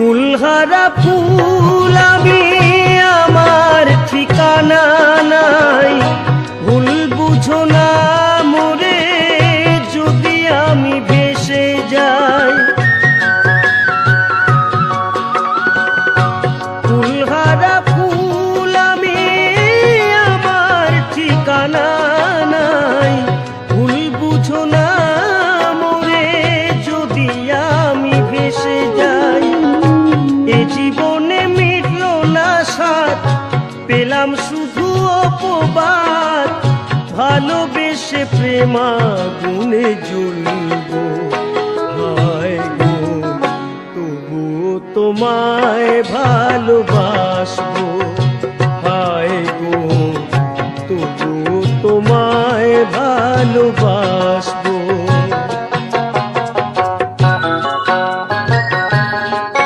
কুলহারা ফুল আমি, আমার ঠিকানা নাই। ভুল বুঝো না মোরে যদি আমি ভেসে যাই। কুলহারা ফুল আমি, আমার ঠিকানা নাই। ভুল বুঝো না মোরে যদি আমি ভেসে যাই। এ জীবনে মিটল না সাথ, পেলাম শুধু অপবাদ। ভালোবেসে প্রেমাগুনে জ্বলব, হায় গো তবুও তোমায় ভালোবাসবো। হায় গো তবুও তোমায় ভালোবাসবো।